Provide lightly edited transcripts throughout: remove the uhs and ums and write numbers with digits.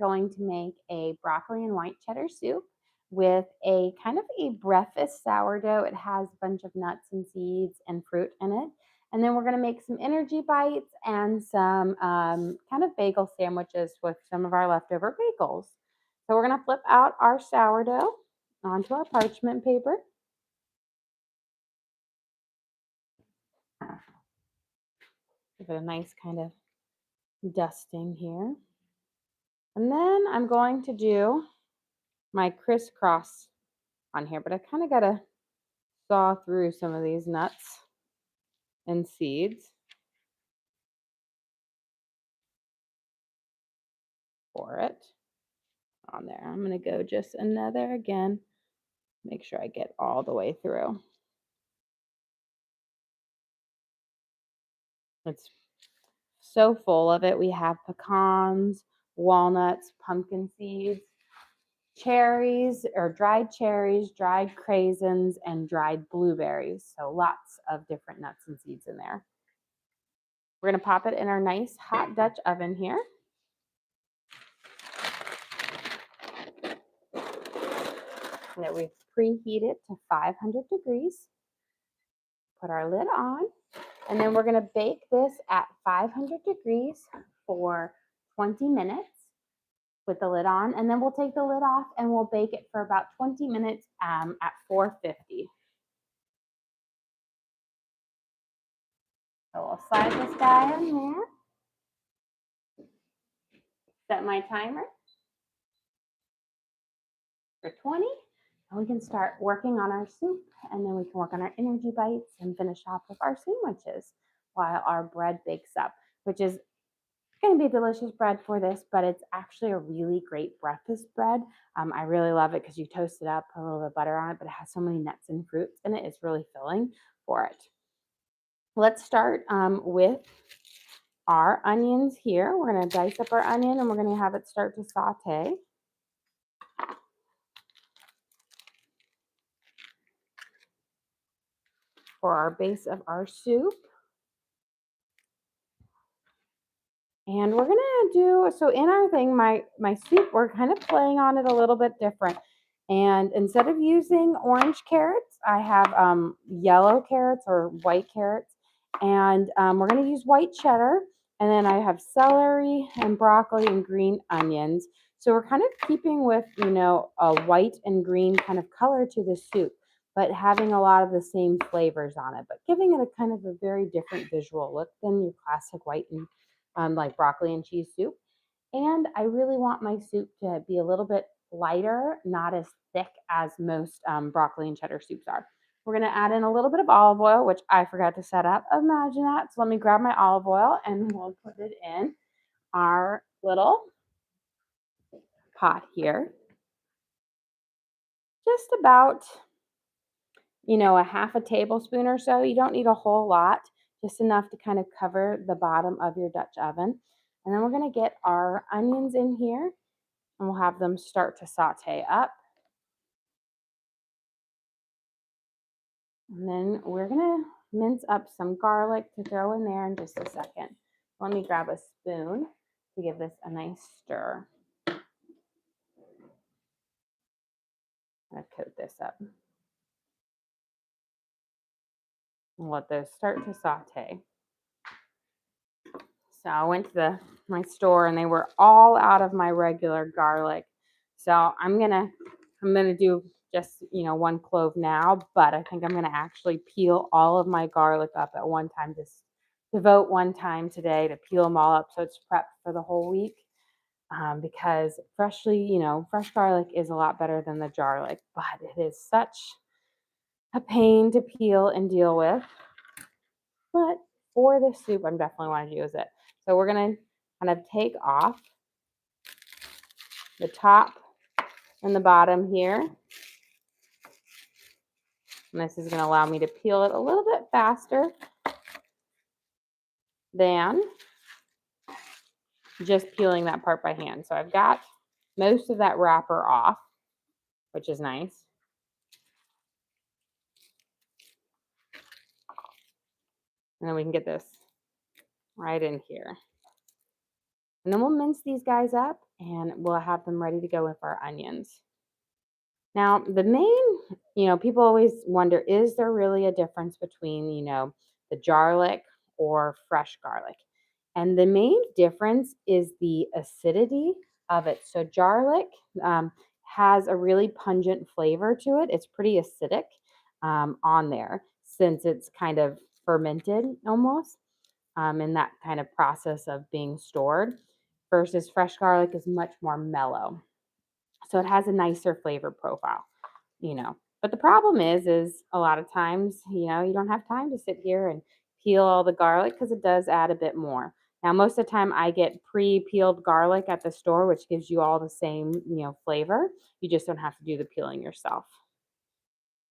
going to make a broccoli and white cheddar soup with a kind of a breakfast sourdough. It has a bunch of nuts and seeds and fruit in it. And then we're going to make some energy bites and some kind of bagel sandwiches with some of our leftover bagels. So we're going to flip out our sourdough onto our parchment paper. Give it a nice kind of dusting here. And then I'm going to do my crisscross on here, but I kind of got to saw through some of these nuts and seeds for it on there. I'm going to go just another again, make sure I get all the way through. It's so full of it. We have pecans, walnuts, pumpkin seeds, cherries or dried cherries, dried craisins, and dried blueberries. So lots of different nuts and seeds in there. We're going to pop it in our nice hot Dutch oven here. That we've preheated to 500 degrees. Put our lid on, and then we're going to bake this at 500 degrees for 20 minutes with the lid on, and then we'll take the lid off and we'll bake it for about 20 minutes at 450. So we'll slide this guy in there. Set my timer for 20. And we can start working on our soup, and then we can work on our energy bites and finish off with our sandwiches while our bread bakes up, which is going to be a delicious bread for this, but it's actually a really great breakfast bread. I really love it because you toast it up, put a little bit of butter on it, but it has so many nuts and fruits in it. It's really filling for it. Let's start with our onions here. We're going to dice up our onion and we're going to have it start to saute. For our base of our soup. And we're gonna do, so in our thing, my soup, we're kind of playing on it a little bit different. And instead of using orange carrots, I have yellow carrots or white carrots. And we're gonna use white cheddar. And then I have celery and broccoli and green onions. So we're kind of keeping with, you know, a white and green kind of color to the soup, but having a lot of the same flavors on it, but giving it a kind of a very different visual look than your classic white and like broccoli and cheese soup. And I really want my soup to be a little bit lighter, not as thick as most broccoli and cheddar soups are. We're going to add in a little bit of olive oil, which I forgot to set up. Imagine that. So let me grab my olive oil and we'll put it in our little pot here. Just about, you know, a half a tablespoon or so. You don't need a whole lot, just enough to kind of cover the bottom of your Dutch oven. And then we're going to get our onions in here and we'll have them start to saute up. And then we're going to mince up some garlic to throw in there in just a second. Let me grab a spoon to give this a nice stir. I'm going to coat this up. And let those start to saute. So I went to my store and they were all out of my regular garlic. So I'm gonna do just, you know, one clove now, but I think I'm gonna actually peel all of my garlic up at one time, just devote one time today to peel them all up so it's prepped for the whole week. Because fresh garlic is a lot better than the jarlic, but it is such a pain to peel and deal with. But for the soup, I'm definitely want to use it. So we're going to kind of take off the top and the bottom here. And this is going to allow me to peel it a little bit faster than just peeling that part by hand. So I've got most of that wrapper off, which is nice. And then we can get this right in here. And then we'll mince these guys up and we'll have them ready to go with our onions. Now, the main, people always wonder, is there really a difference between, the garlic or fresh garlic? And the main difference is the acidity of it. So, garlic has a really pungent flavor to it. It's pretty acidic on there since it's kind of fermented almost in that kind of process of being stored, versus fresh garlic is much more mellow. So, it has a nicer flavor profile you know. But the problem is a lot of times, you don't have time to sit here and peel all the garlic because it does add a bit more. Now, most of the time I get pre-peeled garlic at the store, which gives you all the same, flavor. You just don't have to do the peeling yourself,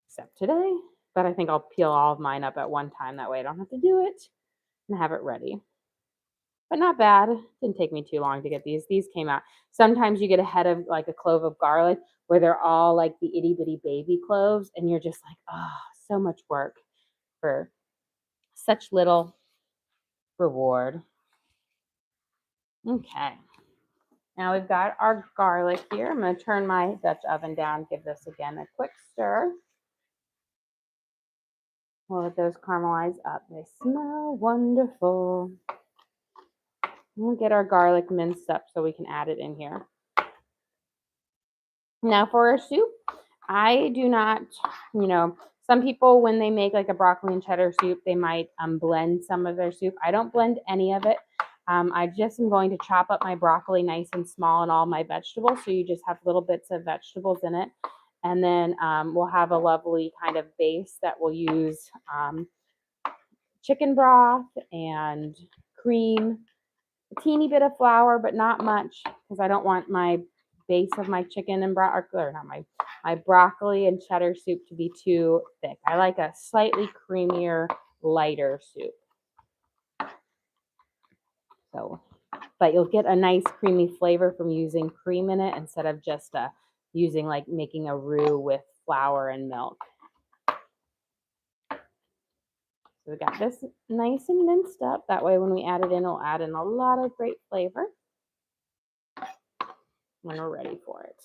except today. But I think I'll peel all of mine up at one time. That way I don't have to do it and have it ready. But not bad. Didn't take me too long to get these. These came out. Sometimes you get a head of like a clove of garlic where they're all like the itty bitty baby cloves, and you're just like, oh, so much work for such little reward. Okay. Now we've got our garlic here. I'm going to turn my Dutch oven down, give this again a quick stir. We'll let those caramelize up. They smell wonderful. We'll get our garlic minced up so we can add it in here. Now for our soup, I do not, some people when they make like a broccoli and cheddar soup, they might blend some of their soup. I don't blend any of it. I just am going to chop up my broccoli nice and small and all my vegetables. So you just have little bits of vegetables in it. And then we'll have a lovely kind of base that we'll use chicken broth and cream, a teeny bit of flour, but not much because I don't want my base of my chicken and broccoli, or not my broccoli and cheddar soup to be too thick. I like a slightly creamier, lighter soup. So, but you'll get a nice creamy flavor from using cream in it instead of just using like making a roux with flour and milk. So we got this nice and minced up. That way when we add it in, it'll add in a lot of great flavor when we're ready for it.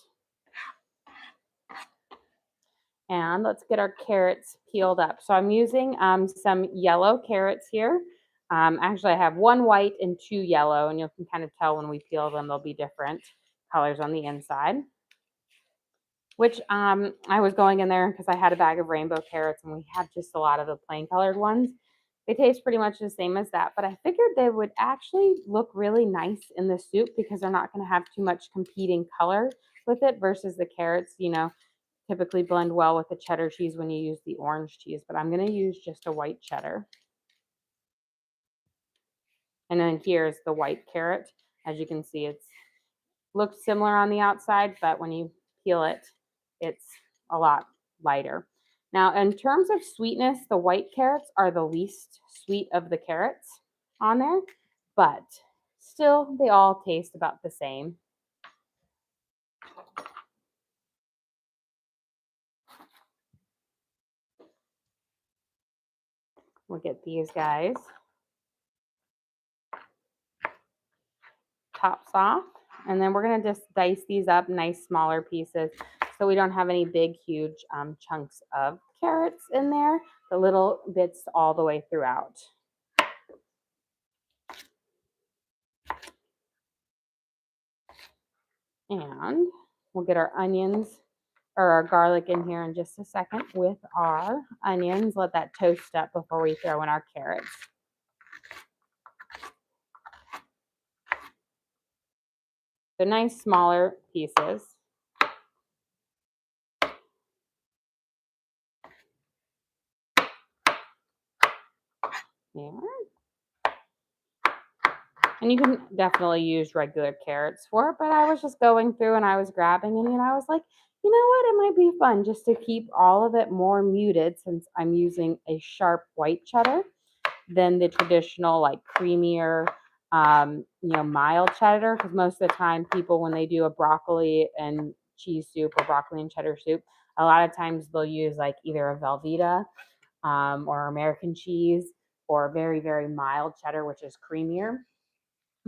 And let's get our carrots peeled up. So I'm using some yellow carrots here. Actually, I have one white and two yellow, and you can kind of tell when we peel them, they'll be different colors on the inside. Which I was going in there because I had a bag of rainbow carrots, and we had just a lot of the plain colored ones. They taste pretty much the same as that, but I figured they would actually look really nice in the soup because they're not going to have too much competing color with it versus the carrots, typically blend well with the cheddar cheese when you use the orange cheese, but I'm going to use just a white cheddar. And then here's the white carrot. As you can see, it looks similar on the outside, but when you peel it, it's a lot lighter. Now, in terms of sweetness, the white carrots are the least sweet of the carrots on there, but still, they all taste about the same. We'll get these guys tops off, and then we're going to just dice these up nice smaller pieces so we don't have any big huge chunks of carrots in there, the little bits all the way throughout. And we'll get our onions or our garlic in here in just a second with our onions. Let that toast up before we throw in our carrots. So nice smaller pieces. Yeah. And you can definitely use regular carrots for it, but I was just going through and I was grabbing and I was like, you know what? It might be fun just to keep all of it more muted since I'm using a sharp white cheddar than the traditional like creamier, mild cheddar. Because most of the time people, when they do a broccoli and cheese soup or broccoli and cheddar soup, a lot of times they'll use like either a Velveeta or American cheese or very, very mild cheddar, which is creamier.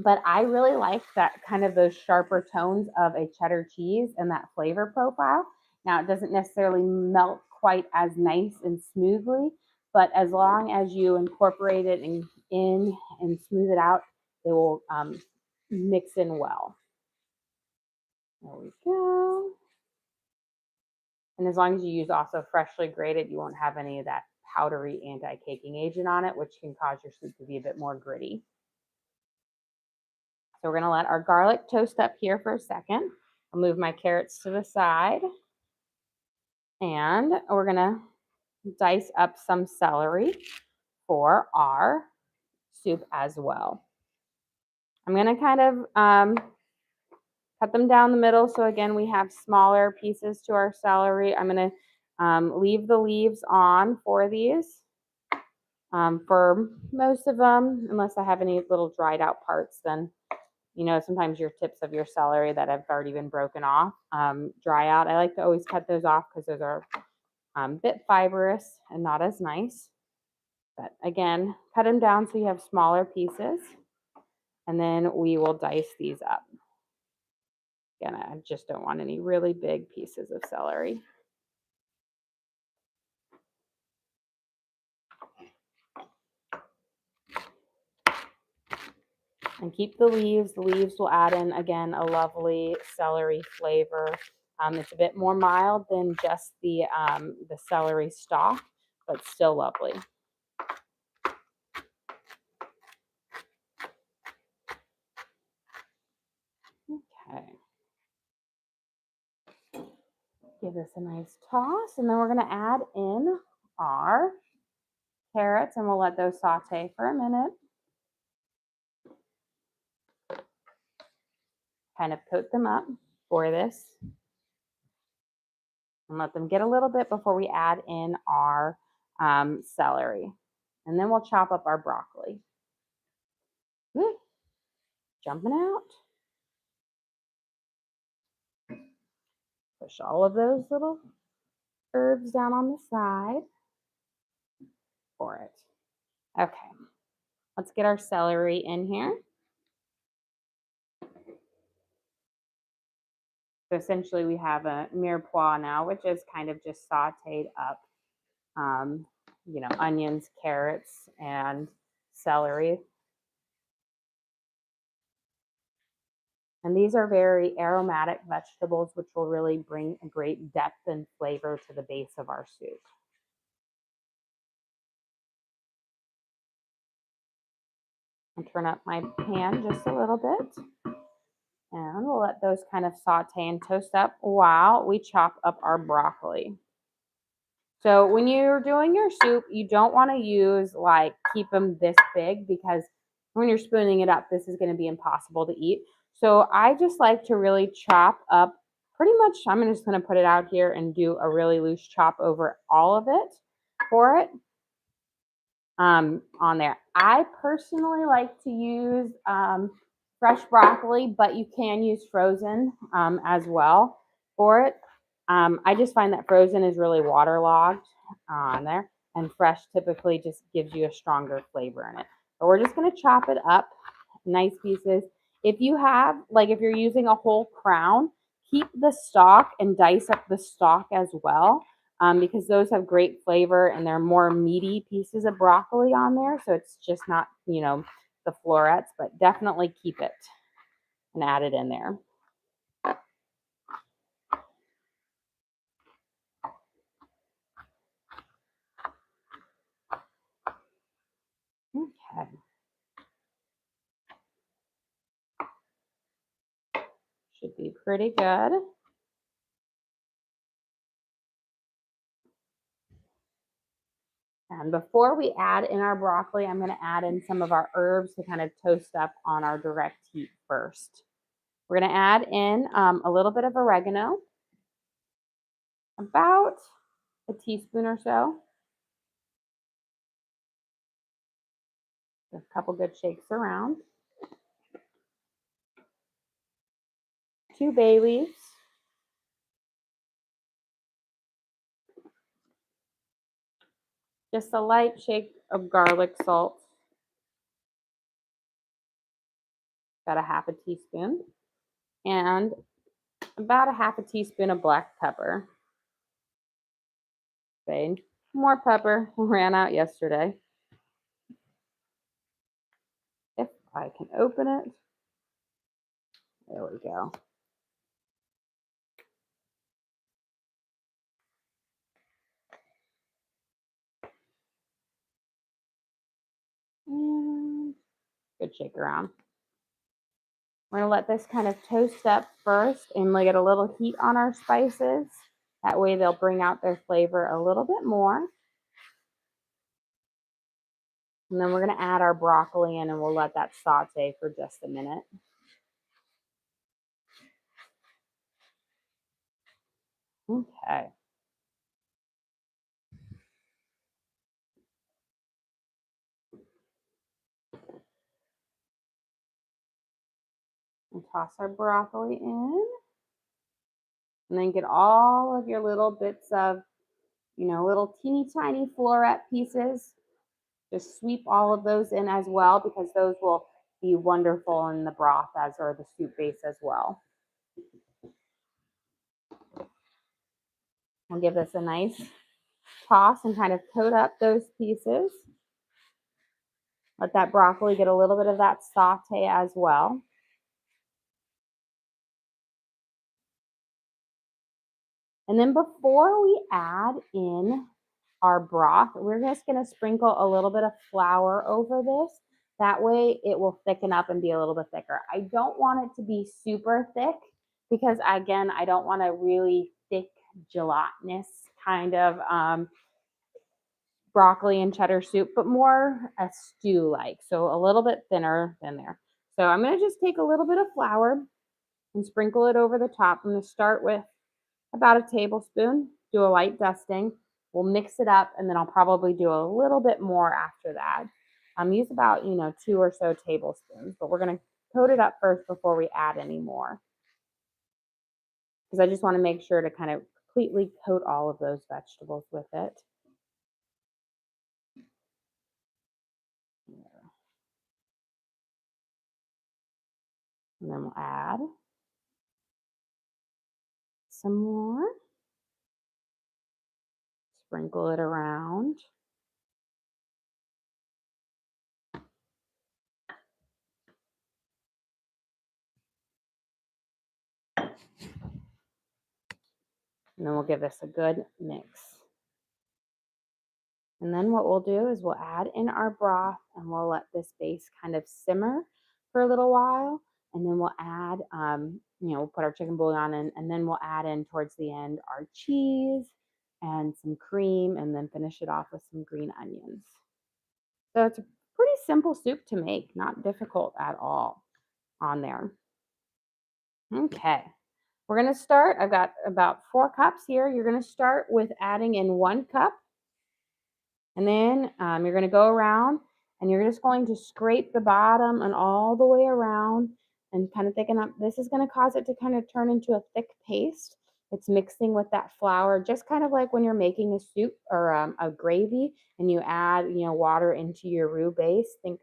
But I really like that kind of those sharper tones of a cheddar cheese and that flavor profile. Now, it doesn't necessarily melt quite as nice and smoothly, but as long as you incorporate it in and smooth it out, it will mix in well. There we go. And as long as you use also freshly grated, you won't have any of that powdery anti-caking agent on it, which can cause your soup to be a bit more gritty. So we're going to let our garlic toast up here for a second. I'll move my carrots to the side. And we're going to dice up some celery for our soup as well. I'm going to kind of cut them down the middle. So again, we have smaller pieces to our celery. I'm going to leave the leaves on for these. For most of them, unless I have any little dried out parts, then sometimes your tips of your celery that have already been broken off dry out. I like to always cut those off because those are a bit fibrous and not as nice. But again, cut them down so you have smaller pieces. And then we will dice these up. Again, I just don't want any really big pieces of celery. And keep the leaves. The leaves will add in, again, a lovely celery flavor. It's a bit more mild than just the celery stalk, but still lovely. Okay. Give this a nice toss, and then we're going to add in our carrots, and we'll let those saute for a minute. Kind of coat them up for this. And let them get a little bit before we add in our celery. And then we'll chop up our broccoli. Jumping out. Push all of those little herbs down on the side for it. Okay, let's get our celery in here. So essentially we have a mirepoix now, which is kind of just sauteed up, onions, carrots, and celery. And these are very aromatic vegetables, which will really bring a great depth and flavor to the base of our soup. I'll turn up my pan just a little bit. And we'll let those kind of saute and toast up while we chop up our broccoli. So when you're doing your soup, you don't want to use keep them this big, because when you're spooning it up, this is going to be impossible to eat. So I just like to really chop up pretty much. I'm just going to put it out here and do a really loose chop over all of it for it on there. I personally like to use fresh broccoli, but you can use frozen as well for it. I just find that frozen is really waterlogged on there, and fresh typically just gives you a stronger flavor in it. But we're just going to chop it up nice pieces. If you have, if you're using a whole crown, keep the stalk and dice up the stalk as well, because those have great flavor and they're more meaty pieces of broccoli on there. So it's just not, the florets, but definitely keep it and add it in there. Okay. Should be pretty good. And before we add in our broccoli, I'm going to add in some of our herbs to kind of toast up on our direct heat first. We're going to add in a little bit of oregano, about a teaspoon or so. A couple good shakes around. 2 bay leaves. Just a light shake of garlic salt. about a half a teaspoon, and about a half a teaspoon of black pepper. Okay, more pepper ran out yesterday. If I can open it, there we go. And good shake around. We're gonna let this kind of toast up first and get a little heat on our spices. That way they'll bring out their flavor a little bit more. And then we're gonna add our broccoli in and we'll let that saute for just a minute. Okay. And toss our broccoli in. And then get all of your little bits of, little teeny tiny floret pieces. Just sweep all of those in as well because those will be wonderful in the broth or the soup base as well. We'll give this a nice toss and kind of coat up those pieces. Let that broccoli get a little bit of that saute as well. And then before we add in our broth, we're just going to sprinkle a little bit of flour over this. That way it will thicken up and be a little bit thicker. I don't want it to be super thick because, again, I don't want a really thick gelatinous kind of broccoli and cheddar soup, but more a stew like. So a little bit thinner than there. So I'm going to just take a little bit of flour and sprinkle it over the top. I'm going to start with about a tablespoon, do a light dusting. We'll mix it up, and then I'll probably do a little bit more after that. Use about, 2 or so tablespoons, but we're going to coat it up first before we add any more. Because I just want to make sure to kind of completely coat all of those vegetables with it. And then we'll add some more. Sprinkle it around. And then we'll give this a good mix. And then what we'll do is we'll add in our broth and we'll let this base kind of simmer for a little while. And then we'll add, we'll put our chicken bouillon in, and then we'll add in towards the end our cheese and some cream, and then finish it off with some green onions. So it's a pretty simple soup to make, not difficult at all on there. Okay. We're going to start. I've got about 4 cups here. You're going to start with adding in 1 cup. And then you're going to go around and you're just going to scrape the bottom and all the way around and kind of thicken up. This is going to cause it to kind of turn into a thick paste. It's mixing with that flour, just kind of like when you're making a soup or a gravy and you add, water into your roux base. Think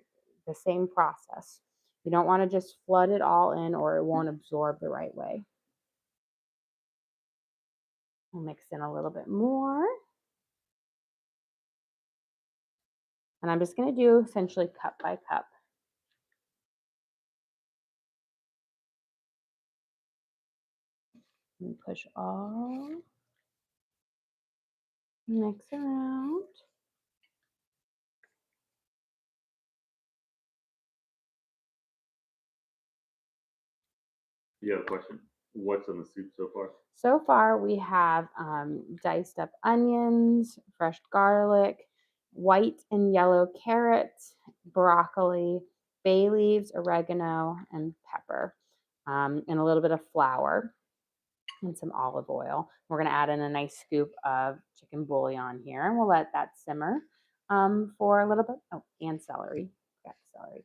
the same process. You don't want to just flood it all in or it won't absorb the right way. We'll mix in a little bit more. And I'm just going to do essentially cup by cup. And push all, mix around. You have a question? What's in the soup so far? So far, we have diced up onions, fresh garlic, white and yellow carrots, broccoli, bay leaves, oregano, and pepper, and a little bit of flour and some olive oil. We're going to add in a nice scoop of chicken bouillon here, and we'll let that simmer for a little bit. Oh, and celery. Got celery.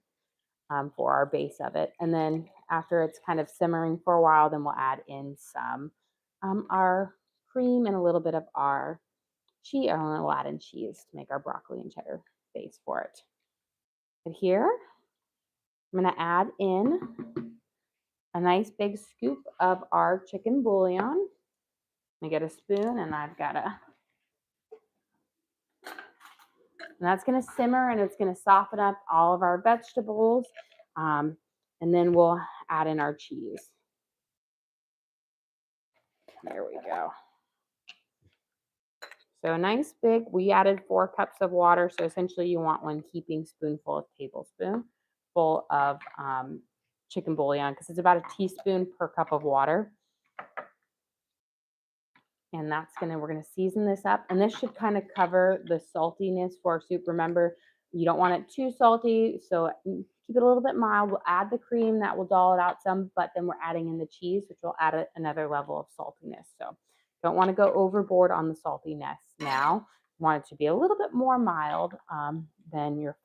For our base of it. And then after it's kind of simmering for a while, then we'll add in some our cream and a little bit of our cheese. We'll add in cheese to make our broccoli and cheddar base for it. But here, I'm going to add in a nice big scoop of our chicken bouillon. I get a spoon and I've got a, and that's going to simmer and it's going to soften up all of our vegetables. And then we'll add in our cheese. There we go. So a nice big, we added 4 cups of water. So essentially you want 1 heaping spoonful of tablespoon full of chicken bouillon because it's about a teaspoon per cup of water. And we're gonna season this up. And this should kind of cover the saltiness for our soup. Remember, you don't want it too salty, so keep it a little bit mild. We'll add the cream, that will dull it out some, but then we're adding in the cheese, which will add another level of saltiness. So don't want to go overboard on the saltiness now. Want it to be a little bit more mild than your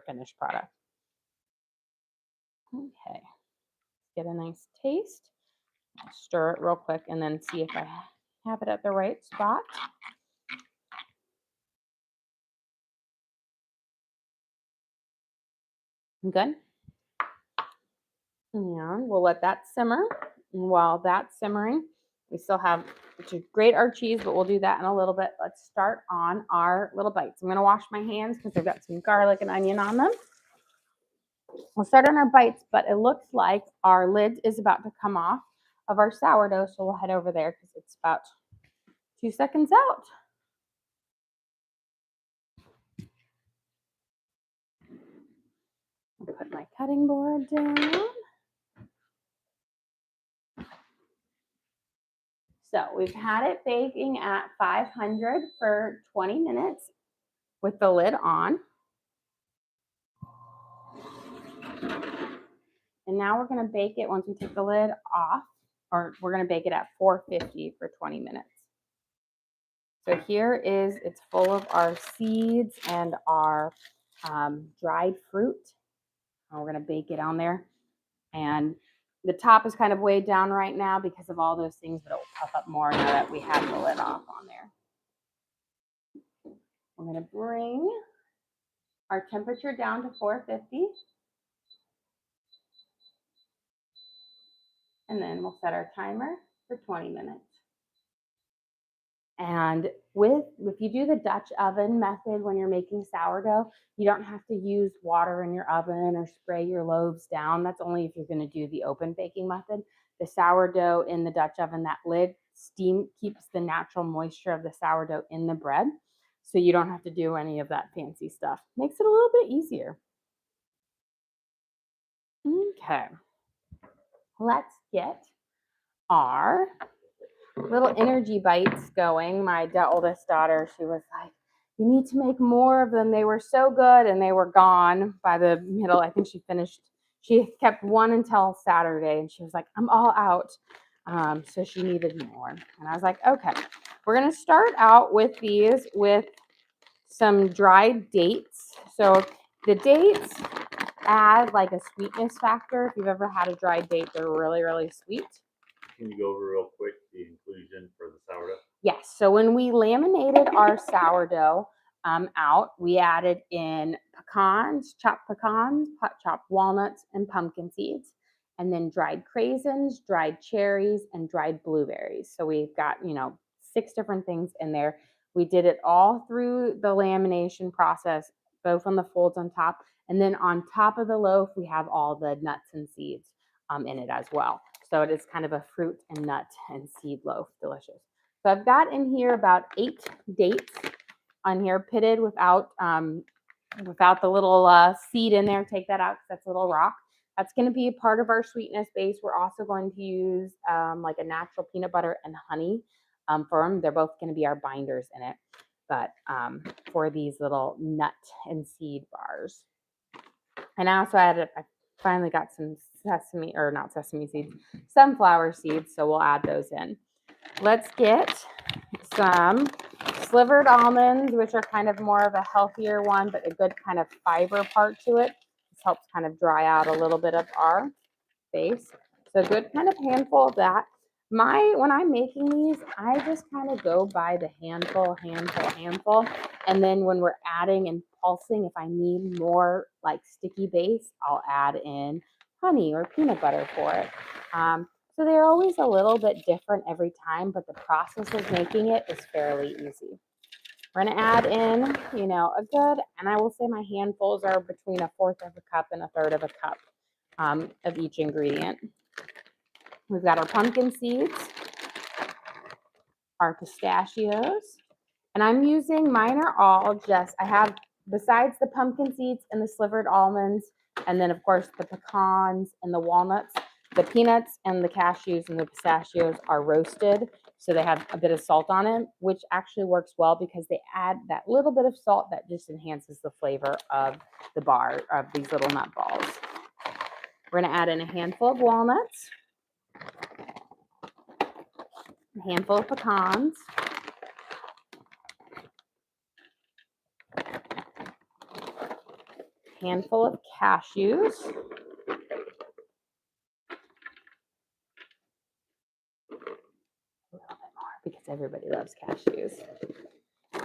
finished product. Okay, get a nice taste. Stir it real quick and then see if I have it at the right spot. Good. And we'll let that simmer. And while that's simmering, we still have to grate our cheese, but we'll do that in a little bit. Let's start on our little bites. I'm going to wash my hands because I've got some garlic and onion on them. We'll start on our bites, but it looks like our lid is about to come off of our sourdough, so we'll head over there because it's about 2 seconds out. I'll put my cutting board down. So we've had it baking at 500 for 20 minutes with the lid on. And now we're going to bake it once we take the lid off, or we're going to bake it at 450 for 20 minutes. So here it's full of our seeds and our dried fruit. And we're going to bake it on there. And the top is kind of weighed down right now because of all those things, but it will puff up more now that we have the lid off on there. We're going to bring our temperature down to 450. And then we'll set our timer for 20 minutes. And if you do the Dutch oven method when you're making sourdough, you don't have to use water in your oven or spray your loaves down. That's only if you're going to do the open baking method. The sourdough in the Dutch oven, that lid steam keeps the natural moisture of the sourdough in the bread. So you don't have to do any of that fancy stuff. Makes it a little bit easier. Okay. Let's get our little energy bites going. My oldest daughter, she was like, you need to make more of them. They were so good, and they were gone by the middle. I think she kept one until Saturday, and she was like, I'm all out. So she needed more. And I was like, okay, we're going to start out with these with some dried dates. So the dates add like a sweetness factor. If you've ever had a dried date, they're really, really sweet. Can you go over real quick the inclusion for the sourdough? Yes. So when we laminated our sourdough out, we added in chopped walnuts, and pumpkin seeds, and then dried craisins, dried cherries, and dried blueberries. So we've got, 6 different things in there. We did it all through the lamination process, both on the folds on top, and then on top of the loaf, we have all the nuts and seeds in it as well. So it is kind of a fruit and nut and seed loaf. Delicious. So I've got in here about 8 dates on here, pitted without the little seed in there. Take that out because that's a little rock. That's going to be a part of our sweetness base. We're also going to use like a natural peanut butter and honey for them. They're both going to be our binders in it. But for these little nut and seed bars. And I also I finally got some sunflower seeds. So we'll add those in. Let's get some slivered almonds, which are kind of more of a healthier one, but a good kind of fiber part to it. This helps kind of dry out a little bit of our base. So a good kind of handful of that. When I'm making these, I just kind of go by the handful. And then when we're adding and pulsing, if I need more like sticky base, I'll add in honey or peanut butter for it. So they're always a little bit different every time, but the process of making it is fairly easy. We're going to add in, a good, and I will say my handfuls are between a fourth of a cup and a third of a cup of each ingredient. We've got our pumpkin seeds, our pistachios, and I'm using, mine are all just, I have, besides the pumpkin seeds and the slivered almonds, and then of course the pecans and the walnuts, the peanuts and the cashews and the pistachios are roasted, so they have a bit of salt on it, which actually works well because they add that little bit of salt that just enhances the flavor of the bar, of these little nut balls. We're going to add in a handful of walnuts, a handful of pecans, a handful of cashews, because everybody loves cashews.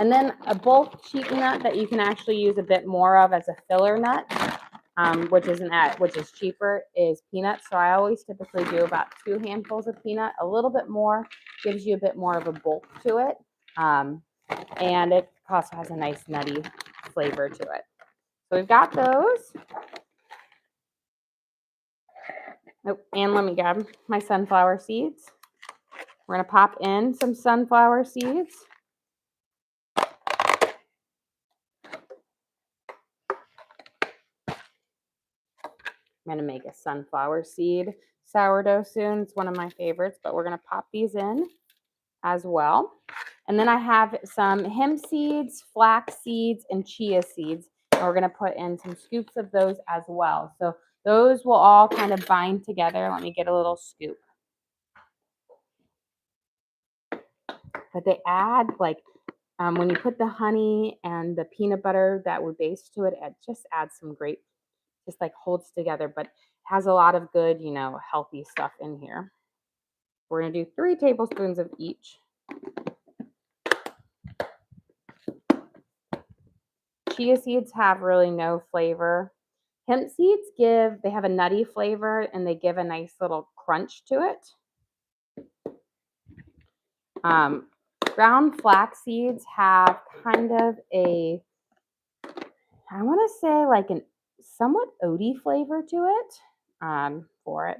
And then a bulk cheat nut that you can actually use a bit more of as a filler nut, which is cheaper, is peanuts. So I always typically do about 2 handfuls of peanut. A little bit more gives you a bit more of a bulk to it, and it also has a nice nutty flavor to it. So we've got those. Oh, and let me grab my sunflower seeds. We're going to pop in some sunflower seeds. I'm going to make a sunflower seed sourdough soon. It's one of my favorites, but we're going to pop these in as well. And then I have some hemp seeds, flax seeds, and chia seeds. And we're going to put in some scoops of those as well. So those will all kind of bind together. Let me get a little scoop. But they add, like, when you put the honey and the peanut butter that would base to it, it just adds some great, just like holds together, but has a lot of good, healthy stuff in here. We're going to do 3 tablespoons of each. Chia seeds have really no flavor. Hemp seeds they have a nutty flavor and they give a nice little crunch to it. Ground flax seeds have kind of I want to say like an somewhat oaty flavor to it, for it.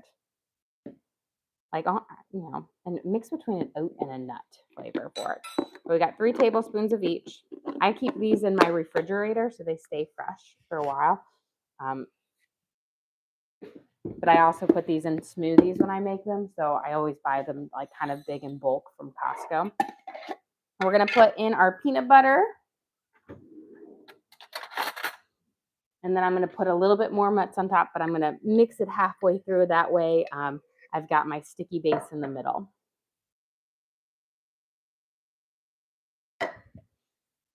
Like, and mix between an oat and a nut flavor for it. So we got 3 tablespoons of each. I keep these in my refrigerator so they stay fresh for a while. But I also put these in smoothies when I make them, so I always buy them like kind of big in bulk from Costco. We're going to put in our peanut butter. And then I'm going to put a little bit more nuts on top, but I'm going to mix it halfway through. That way I've got my sticky base in the middle. And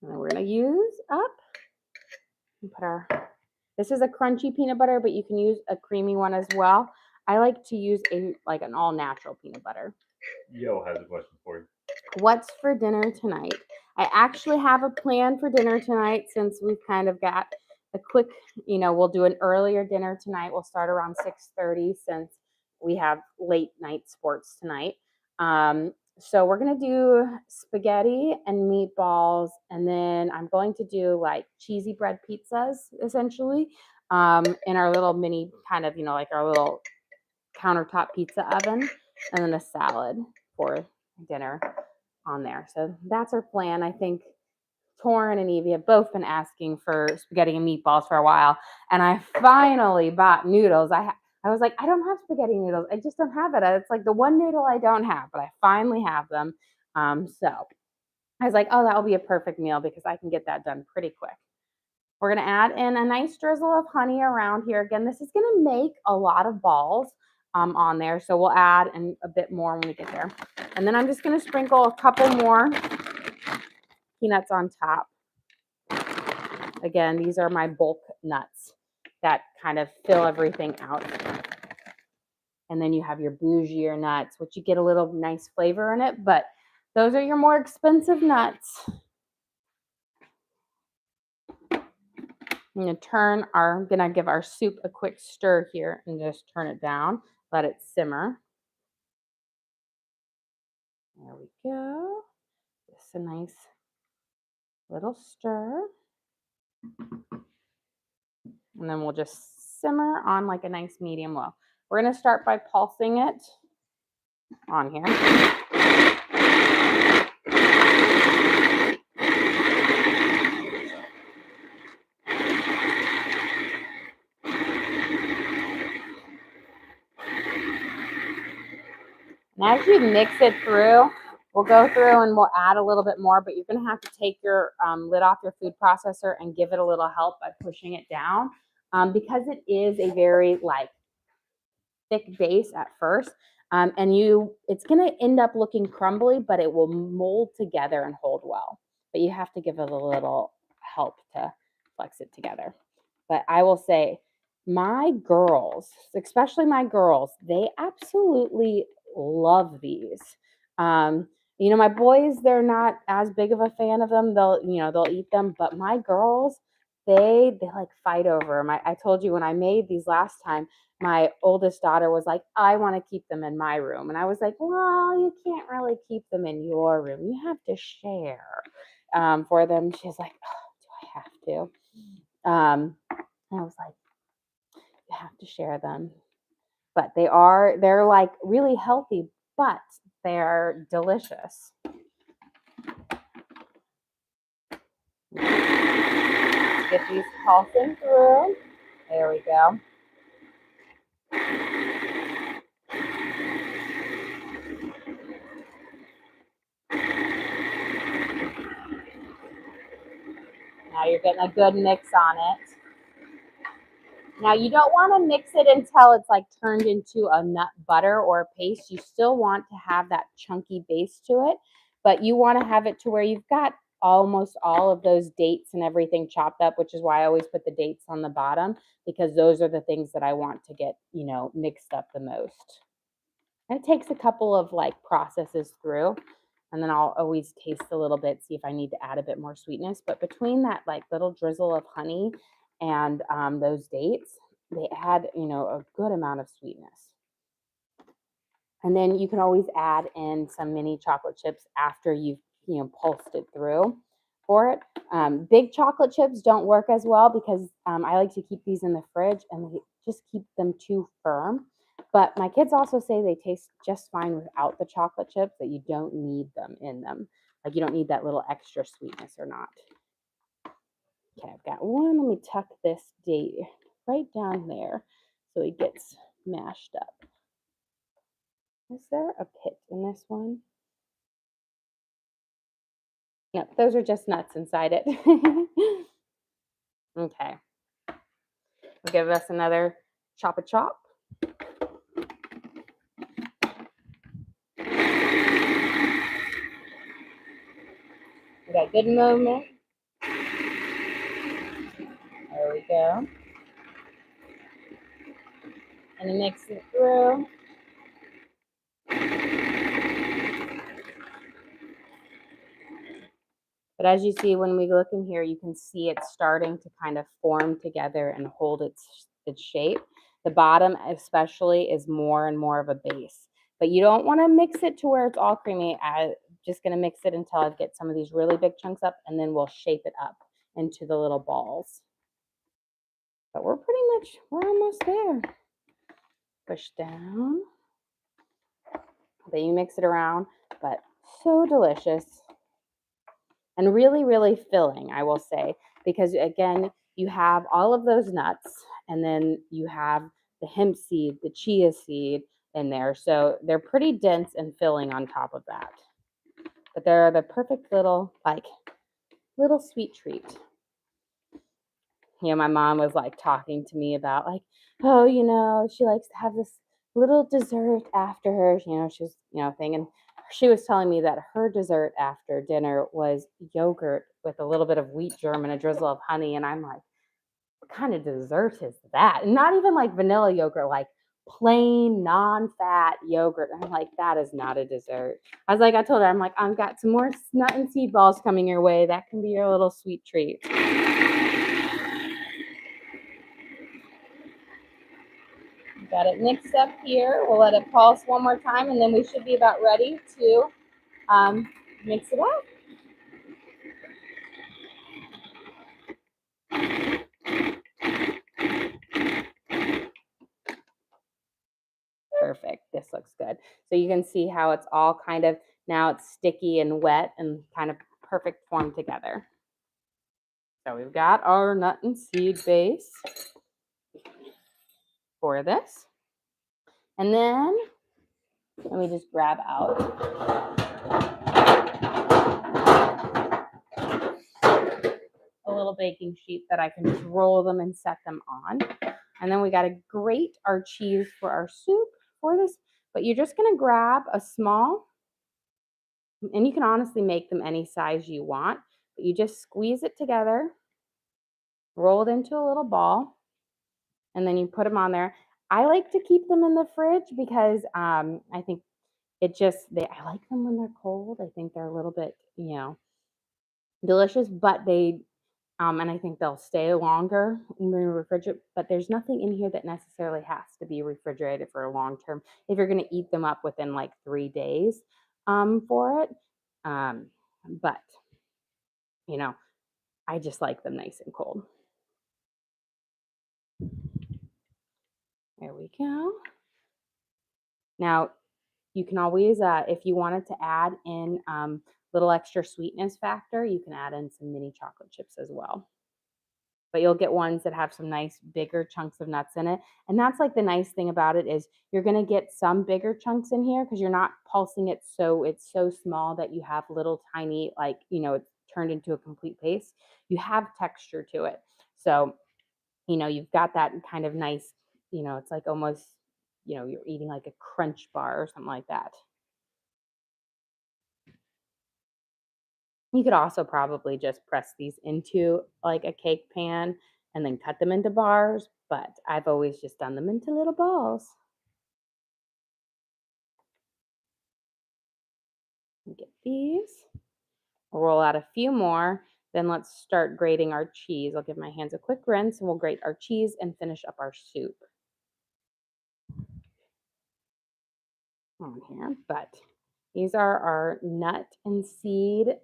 then we're going to use up and put this is a crunchy peanut butter, but you can use a creamy one as well. I like to use an all natural peanut butter. Yo has a question for you. What's for dinner tonight? I actually have a plan for dinner tonight since we've kind of got a quick, we'll do an earlier dinner tonight. We'll start around 6:30 since we have late night sports tonight. So we're going to do spaghetti and meatballs, and then I'm going to do like cheesy bread pizzas essentially in our little mini kind of, like our little countertop pizza oven, and then a salad for dinner on there. So that's our plan. I think Torrin and Evie have both been asking for spaghetti and meatballs for a while, and I finally bought noodles. I was like, I don't have spaghetti noodles. I just don't have it. It's like the one noodle I don't have, but I finally have them. So I was like, oh, that will be a perfect meal because I can get that done pretty quick. We're going to add in a nice drizzle of honey around here. Again, this is going to make a lot of balls on there, so we'll add in a bit more when we get there. And then I'm just going to sprinkle a couple more peanuts on top. Again, these are my bulk nuts that kind of fill everything out. And then you have your bougier nuts, which you get a little nice flavor in it, but those are your more expensive nuts. I'm gonna give our soup a quick stir here and just turn it down, let it simmer. There we go. Just a nice little stir. And then we'll just simmer on like a nice medium low. We're gonna start by pulsing it on here. And as you mix it through, we'll go through and we'll add a little bit more, but you're going to have to take your lid off your food processor and give it a little help by pushing it down because it is a very like thick base at first. And it's going to end up looking crumbly, but it will mold together and hold well. But you have to give it a little help to flex it together. But I will say, my girls, especially my girls, they absolutely love these. My boys, they're not as big of a fan of them. They'll eat them, but my girls, they like fight over them. I told you when I made these last time, my oldest daughter was like, I want to keep them in my room. And I was like, well, you can't really keep them in your room. You have to share for them. She's like, oh, do I have to? And I was like, you have to share them. But they're like really healthy, but they're delicious. Let's get these pulsing through. There we go. Now you're getting a good mix on it. Now you don't want to mix it until it's like turned into a nut butter or a paste. You still want to have that chunky base to it, but you want to have it to where you've got almost all of those dates and everything chopped up, which is why I always put the dates on the bottom because those are the things that I want to get, mixed up the most. And it takes a couple of like processes through. And then I'll always taste a little bit, see if I need to add a bit more sweetness. But between that like little drizzle of honey and those dates, they add, a good amount of sweetness. And then you can always add in some mini chocolate chips after you've, pulsed it through for it. Big chocolate chips don't work as well because I like to keep these in the fridge and they just keep them too firm. But my kids also say they taste just fine without the chocolate chips, that you don't need them in them. Like you don't need that little extra sweetness or not. Okay, I've got one. Let me tuck this date right down there so it gets mashed up. Is there a pit in this one? No, those are just nuts inside it. Okay. Give us another chop a chop. We got good movement. There we go. And then mix it through. But as you see, when we look in here, you can see it's starting to kind of form together and hold its shape. The bottom especially is more and more of a base. But you don't want to mix it to where it's all creamy. I'm just going to mix it until I get some of these really big chunks up, and then we'll shape it up into the little balls. But we're almost there. Push down. Then you mix it around, but so delicious. And really, really filling, I will say, because again, you have all of those nuts, and then you have the hemp seed, the chia seed in there. So they're pretty dense and filling on top of that. But they're the perfect little sweet treat. My mom was like talking to me about like, oh, she likes to have this little dessert after her, she's, thing. And she was telling me that her dessert after dinner was yogurt with a little bit of wheat germ and a drizzle of honey. And I'm like, what kind of dessert is that? And not even like vanilla yogurt, like plain non-fat yogurt. And I'm like, that is not a dessert. I told her, I'm like, I've got some more nut and seed balls coming your way. That can be your little sweet treat. Got it mixed up here. We'll let it pulse one more time, and then we should be about ready to mix it up. Perfect. This looks good. So you can see how it's all kind of, now it's sticky and wet and kind of perfect form together. So we've got our nut and seed base for this. And then let me just grab out a little baking sheet that I can just roll them and set them on. And then we got to grate our cheese for our soup for this. But you're just going to grab a small, and you can honestly make them any size you want, but you just squeeze it together, roll it into a little ball, and then you put them on there. I like to keep them in the fridge because I think I like them when they're cold. I think they're a little bit, delicious, but and I think they'll stay longer when we refrigerate, but there's nothing in here that necessarily has to be refrigerated for a long term if you're going to eat them up within like 3 days for it. But, I just like them nice and cold. There we go. Now, you can always, if you wanted to add in little extra sweetness factor, you can add in some mini chocolate chips as well. But you'll get ones that have some nice bigger chunks of nuts in it. And that's like the nice thing about it is you're going to get some bigger chunks in here because you're not pulsing it so it's so small that you have little tiny, like, it's turned into a complete paste. You have texture to it. So, you've got that kind of nice, it's like almost, you're eating like a crunch bar or something like that. You could also probably just press these into like a cake pan and then cut them into bars, but I've always just done them into little balls. Get these. We'll roll out a few more. Then let's start grating our cheese. I'll give my hands a quick rinse and we'll grate our cheese and finish up our soup on here. But these are our nut and seed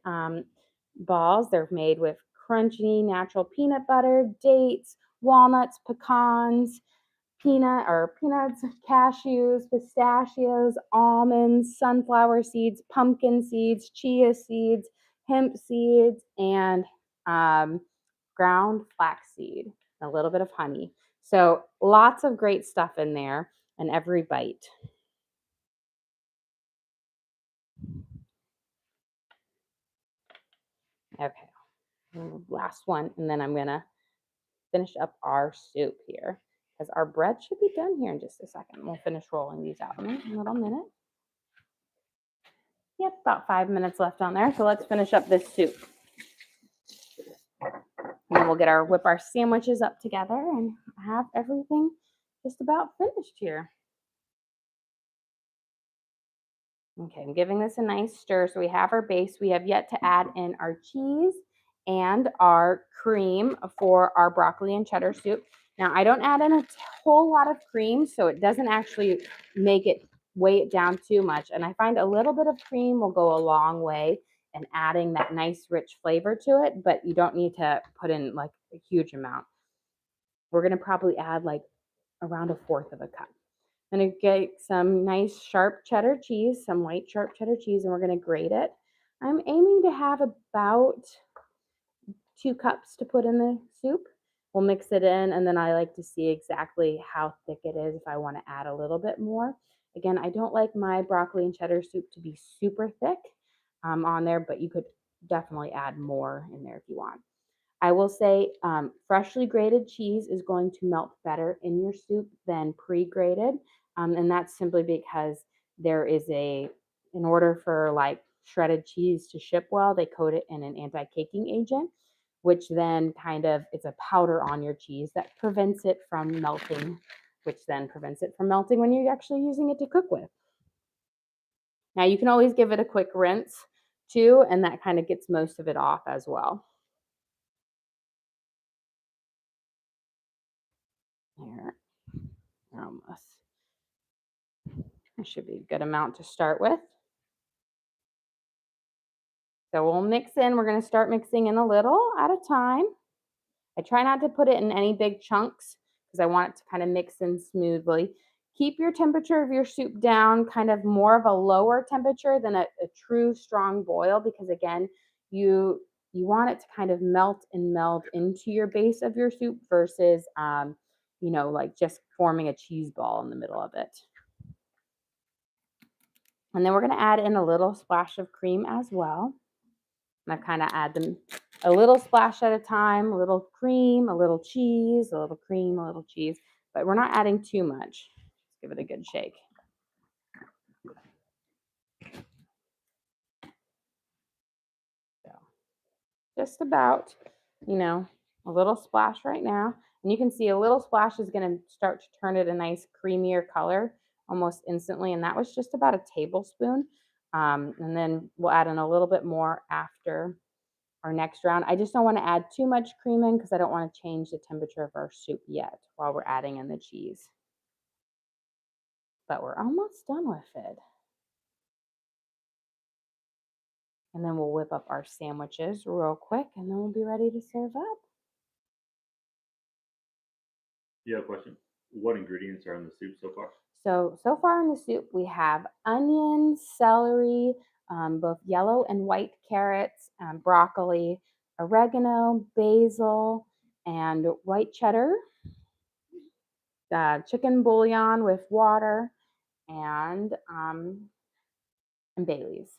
balls. They're made with crunchy natural peanut butter, dates, walnuts, pecans, peanuts, cashews, pistachios, almonds, sunflower seeds, pumpkin seeds, chia seeds, hemp seeds, and ground flaxseed, a little bit of honey. So lots of great stuff in there in every bite. Okay, last one, and then I'm gonna finish up our soup here because our bread should be done here in just a second. We'll finish rolling these out in a little minute. Yep, about 5 minutes left on there. So let's finish up this soup. And then we'll whip our sandwiches up together and have everything just about finished here. Okay, I'm giving this a nice stir. So we have our base. We have yet to add in our cheese and our cream for our broccoli and cheddar soup. Now, I don't add in a whole lot of cream, so it doesn't actually weigh it down too much. And I find a little bit of cream will go a long way in adding that nice rich flavor to it, but you don't need to put in like a huge amount. We're going to probably add like around 1/4 of a cup. I'm going to get some nice sharp cheddar cheese, some white sharp cheddar cheese, and we're going to grate it. I'm aiming to have about 2 cups to put in the soup. We'll mix it in, and then I like to see exactly how thick it is if I want to add a little bit more. Again, I don't like my broccoli and cheddar soup to be super thick on there, but you could definitely add more in there if you want. I will say freshly grated cheese is going to melt better in your soup than pre-grated. And that's simply because in order for like shredded cheese to ship well, they coat it in an anti-caking agent, which then it's a powder on your cheese that prevents it from melting, which then prevents it from melting when you're actually using it to cook with. Now you can always give it a quick rinse too, and that kind of gets most of it off as well. Here, almost. It should be a good amount to start with. So we'll mix in. We're going to start mixing in a little at a time. I try not to put it in any big chunks because I want it to kind of mix in smoothly. Keep your temperature of your soup down, kind of more of a lower temperature than a true strong boil, because again, you want it to kind of melt and meld into your base of your soup versus, like just forming a cheese ball in the middle of it. And then we're going to add in a little splash of cream as well. And I kind of add them a little splash at a time, a little cream, a little cheese, a little cream, a little cheese, but we're not adding too much. Just give it a good shake. So just about, a little splash right now. And you can see a little splash is going to start to turn it a nice creamier color almost instantly. And that was just about a tablespoon. And then we'll add in a little bit more after our next round. I just don't want to add too much cream in because I don't want to change the temperature of our soup yet while we're adding in the cheese. But we're almost done with it. And then we'll whip up our sandwiches real quick and then we'll be ready to serve up. You have a question? What ingredients are in the soup so far? So far in the soup, we have onions, celery, both yellow and white carrots, broccoli, oregano, basil, and white cheddar, chicken bouillon with water, and bay leaves.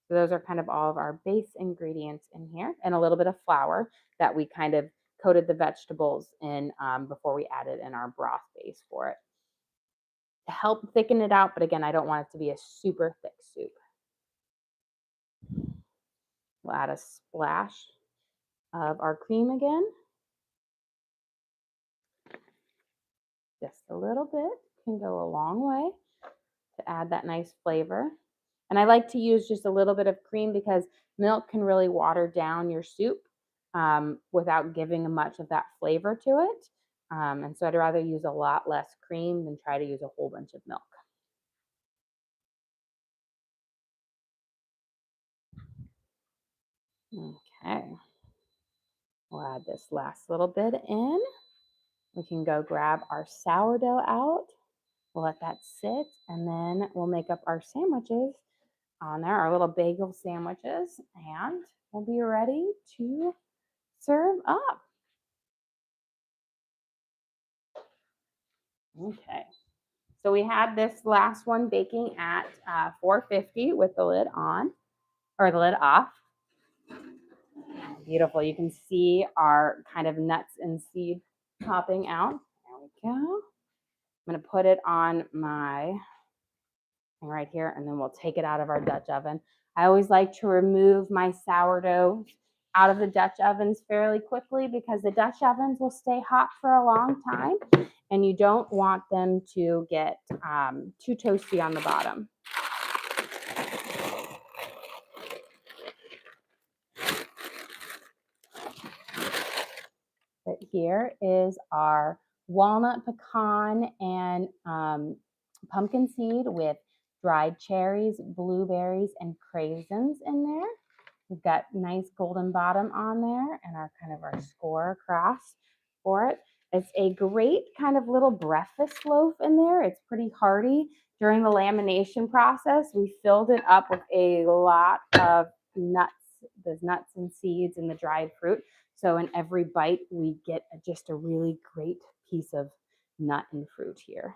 So those are kind of all of our base ingredients in here, and a little bit of flour that we kind of coated the vegetables in before we added in our broth base for it to help thicken it out. But again, I don't want it to be a super thick soup. We'll add a splash of our cream again. Just a little bit can go a long way to add that nice flavor. And I like to use just a little bit of cream because milk can really water down your soup without giving much of that flavor to it. And so I'd rather use a lot less cream than try to use a whole bunch of milk. Okay. We'll add this last little bit in. We can go grab our sourdough out. We'll let that sit, and then we'll make up our sandwiches on there, our little bagel sandwiches, and we'll be ready to serve up. Okay. So we had this last one baking at 450 with the lid on, or the lid off. Beautiful. You can see our kind of nuts and seed popping out. There we go. I'm going to put it on my thing right here, and then we'll take it out of our Dutch oven. I always like to remove my sourdough out of the Dutch ovens fairly quickly because the Dutch ovens will stay hot for a long time, and you don't want them to get too toasty on the bottom. But here is our walnut pecan and pumpkin seed with dried cherries, blueberries, and craisins in there. We've got nice golden bottom on there and our kind of our score across for it. It's a great kind of little breakfast loaf in there. It's pretty hearty. During the lamination process, we filled it up with a lot of nuts, those nuts and seeds and the dried fruit. So in every bite, we get just a really great piece of nut and fruit here.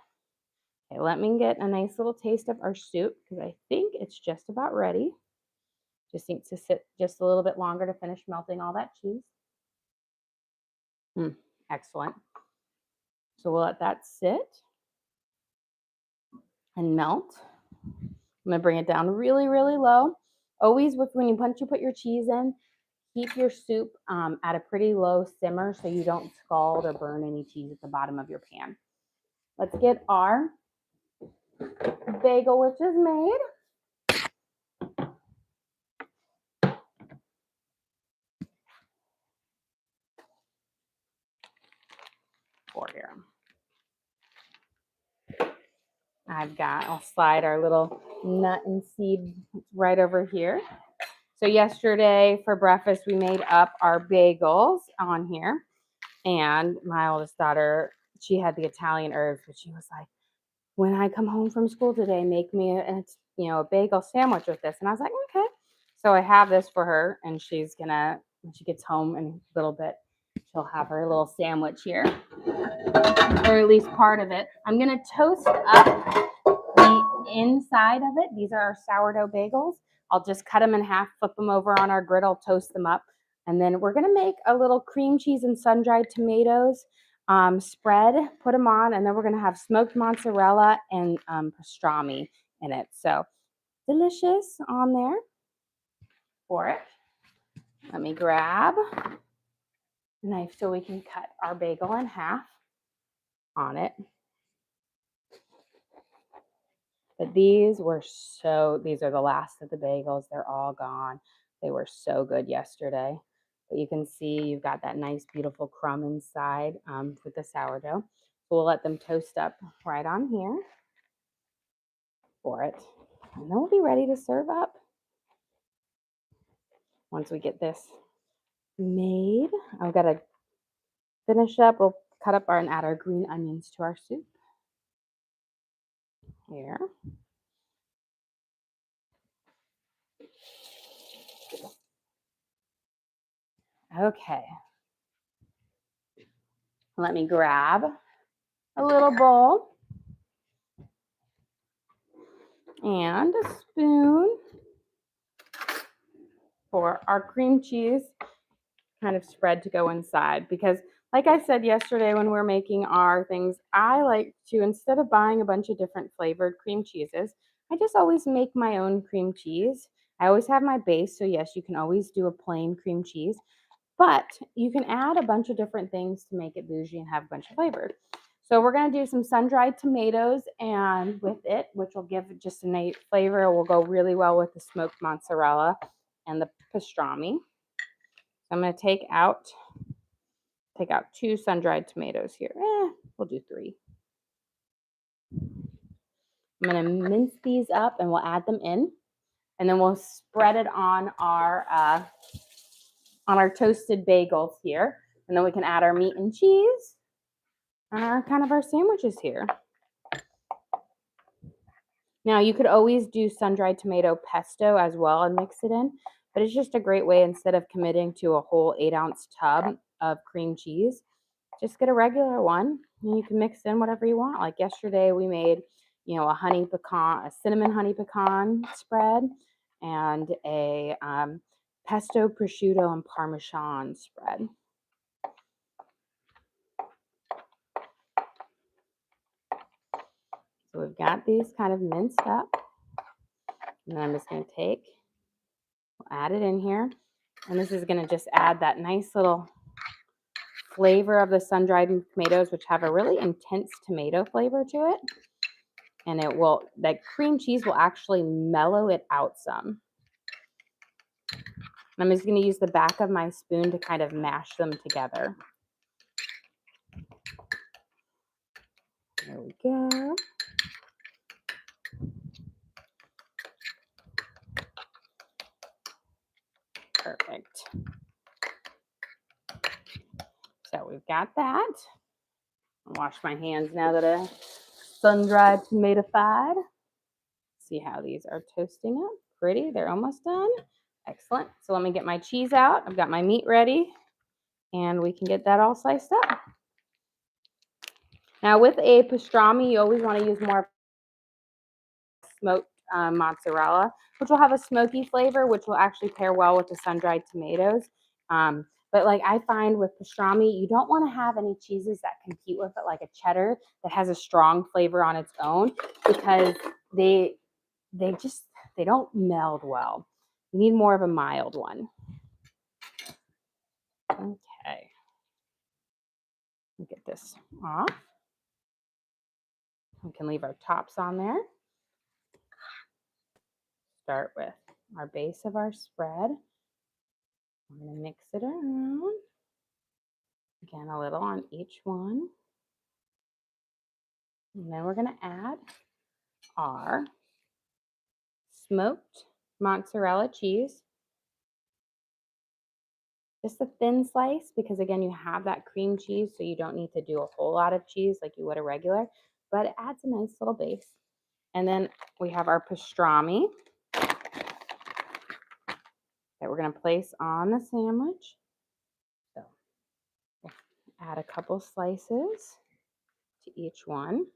Okay, let me get a nice little taste of our soup because I think it's just about ready. Just needs to sit just a little bit longer to finish melting all that cheese. Excellent. So we'll let that sit and melt. I'm gonna bring it down really, really low. Always once you put your cheese in, keep your soup at a pretty low simmer so you don't scald or burn any cheese at the bottom of your pan. Let's get our bagel, which is made. For here. I'll slide our little nut and seed right over here. So yesterday for breakfast, we made up our bagels on here. And my oldest daughter, she had the Italian herbs, but she was like, when I come home from school today, make me a bagel sandwich with this. And I was like, okay. So I have this for her, and she's gonna, when she gets home in a little bit, she'll have her little sandwich here, or at least part of it. I'm gonna toast up the inside of it. These are our sourdough bagels. I'll just cut them in half, flip them over on our griddle, toast them up. And then we're gonna make a little cream cheese and sun-dried tomatoes spread, put them on, and then we're gonna have smoked mozzarella and pastrami in it. So delicious on there for it. Let me grab a knife so we can cut our bagel in half on it. But these are the last of the bagels. They're all gone. They were so good yesterday. But you can see you've got that nice, beautiful crumb inside with the sourdough. So we'll let them toast up right on here for it. And then we'll be ready to serve up. Once we get this made, I've got to finish up. We'll cut up and add our green onions to our soup. Here. Okay. Let me grab a little bowl and a spoon for our cream cheese kind of spread to go inside, because like I said yesterday when we were making our things, I like to, instead of buying a bunch of different flavored cream cheeses, I just always make my own cream cheese. I always have my base, so yes, you can always do a plain cream cheese, but you can add a bunch of different things to make it bougie and have a bunch of flavor. So we're going to do some sun-dried tomatoes and with it, which will give just a nice flavor. It will go really well with the smoked mozzarella and the pastrami. So I'm going to take out 2 sun-dried tomatoes here. We'll do 3. I'm going to mince these up and we'll add them in, and then we'll spread it on our toasted bagels here, and then we can add our meat and cheese and our sandwiches here. Now you could always do sun-dried tomato pesto as well and mix it in, but it's just a great way, instead of committing to a whole 8-ounce tub of cream cheese, just get a regular one and you can mix in whatever you want. Like yesterday we made, a cinnamon honey pecan spread and a pesto, prosciutto, and parmesan spread. So we've got these kind of minced up, and then I'm just going to add it in here, and this is going to just add that nice little flavor of the sun-dried tomatoes, which have a really intense tomato flavor to it, and that cream cheese will actually mellow it out some. I'm just going to use the back of my spoon to kind of mash them together. There we go. Perfect. So we've got that. I'll wash my hands now that I sun-dried tomatofied. See how these are toasting up. Pretty. They're almost done. Excellent. So let me get my cheese out. I've got my meat ready, and we can get that all sliced up. Now with a pastrami, you always want to use more smoked mozzarella, which will have a smoky flavor, which will actually pair well with the sun-dried tomatoes. But like I find with pastrami, you don't want to have any cheeses that compete with it, like a cheddar that has a strong flavor on its own, because they don't meld well. You need more of a mild one. Okay. Get this off. We can leave our tops on there. Start with our base of our spread. I'm going to mix it around. Again, a little on each one. And then we're going to add our smoked mozzarella cheese. Just a thin slice because, again, you have that cream cheese, so you don't need to do a whole lot of cheese like you would a regular, but it adds a nice little base. And then we have our pastrami that we're going to place on the sandwich. So we'll add a couple slices to each one.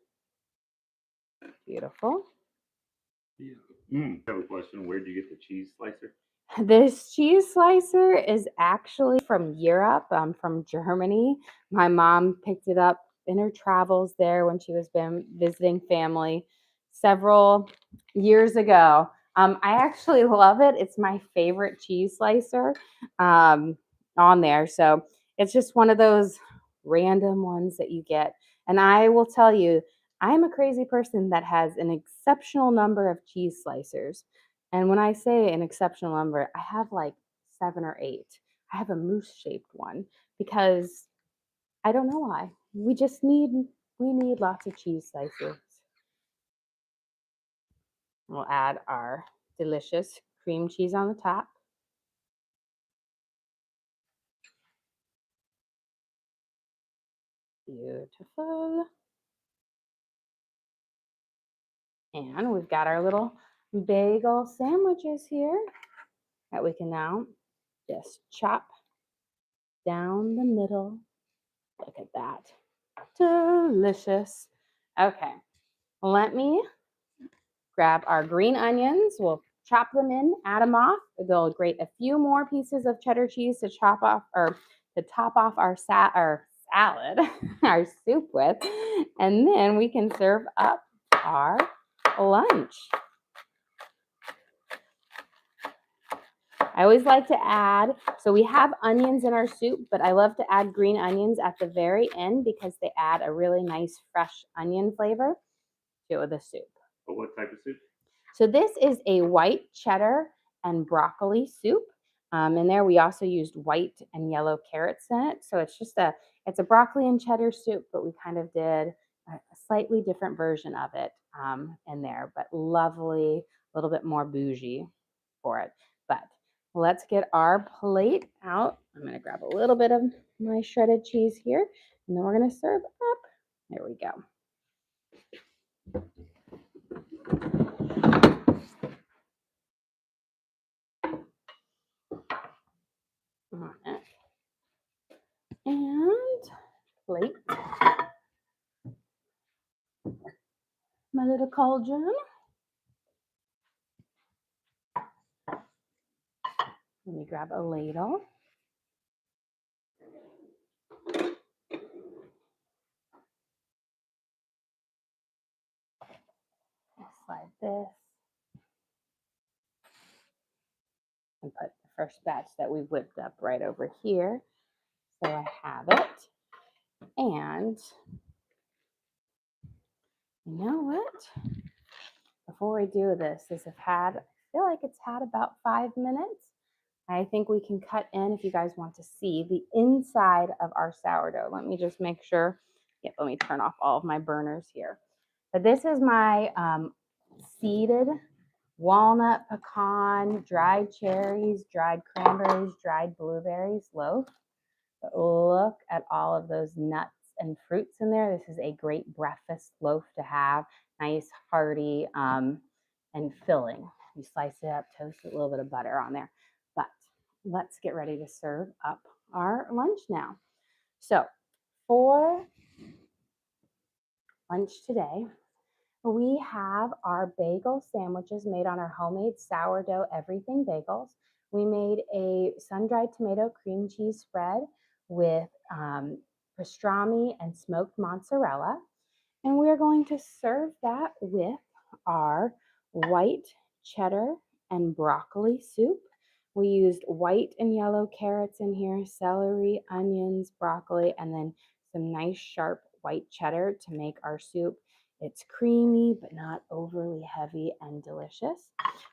Beautiful. Yeah. I have a question. Where do you get the cheese slicer? This cheese slicer is actually from Europe, from Germany. My mom picked it up in her travels there when she was been visiting family several years ago. I actually love it. It's my favorite cheese slicer on there. So it's just one of those random ones that you get. And I will tell you, I am a crazy person that has an exceptional number of cheese slicers. And when I say an exceptional number, I have like 7 or 8. I have a moose shaped one because I don't know why. We need lots of cheese slices. We'll add our delicious cream cheese on the top. Beautiful. And we've got our little bagel sandwiches here that we can now just chop down the middle. Look at that. Delicious. Okay, let me grab our green onions. We'll chop them in, add them off. They'll grate a few more pieces of cheddar cheese to chop off or to top off our salad, our soup with. And then we can serve up our lunch. I always like to add, so we have onions in our soup, but I love to add green onions at the very end because they add a really nice fresh onion flavor to the soup. But what type of soup? So this is a white cheddar and broccoli soup. In there, we also used white and yellow carrots in it. So it's a broccoli and cheddar soup, but we kind of did a slightly different version of it in there, but lovely, a little bit more bougie for it. But let's get our plate out. I'm going to grab a little bit of my shredded cheese here, and then we're going to serve up. There we go. And plate my little cauldron. Let me grab a ladle. I'll slide this and put the first batch that we whipped up right over here. So I have it. And you know what? Before we do this, I feel like it's had about 5 minutes. I think we can cut in if you guys want to see the inside of our sourdough. Let me just make sure. Yep, let me turn off all of my burners here. But this is my seeded walnut, pecan, dried cherries, dried cranberries, dried blueberries loaf. But look at all of those nuts and fruits in there. This is a great breakfast loaf to have. Nice, hearty, and filling. You slice it up, toast it, a little bit of butter on there. But let's get ready to serve up our lunch now. So for lunch today, we have our bagel sandwiches made on our homemade sourdough everything bagels. We made a sun-dried tomato cream cheese spread with pastrami and smoked mozzarella. And we're going to serve that with our white cheddar and broccoli soup. We used white and yellow carrots in here, celery, onions, broccoli, and then some nice sharp white cheddar to make our soup. It's creamy, but not overly heavy and delicious.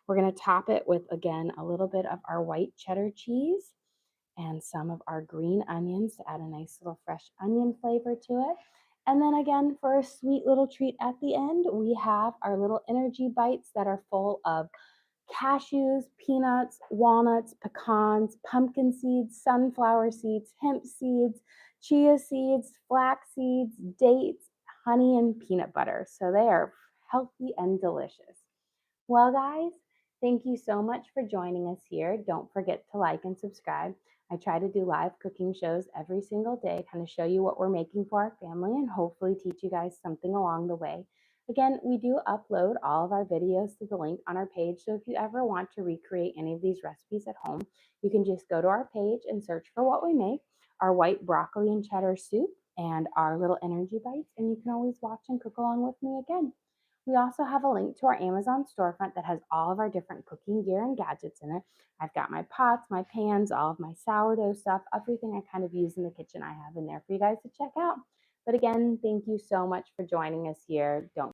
We're going to top it with, again, a little bit of our white cheddar cheese and some of our green onions to add a nice little fresh onion flavor to it. And then again, for a sweet little treat at the end, we have our little energy bites that are full of cashews, peanuts, walnuts, pecans, pumpkin seeds, sunflower seeds, hemp seeds, chia seeds, flax seeds, dates, honey, and peanut butter. So they are healthy and delicious. Well, guys, thank you so much for joining us here. Don't forget to like and subscribe. I try to do live cooking shows every single day, kind of show you what we're making for our family and hopefully teach you guys something along the way. Again, we do upload all of our videos to the link on our page. So if you ever want to recreate any of these recipes at home, you can just go to our page and search for what we make, our white broccoli and cheddar soup, and our little energy bites. And you can always watch and cook along with me again. We also have a link to our Amazon storefront that has all of our different cooking gear and gadgets in it. I've got my pots, my pans, all of my sourdough stuff, everything I kind of use in the kitchen I have in there for you guys to check out. But again, thank you so much for joining us here. Don't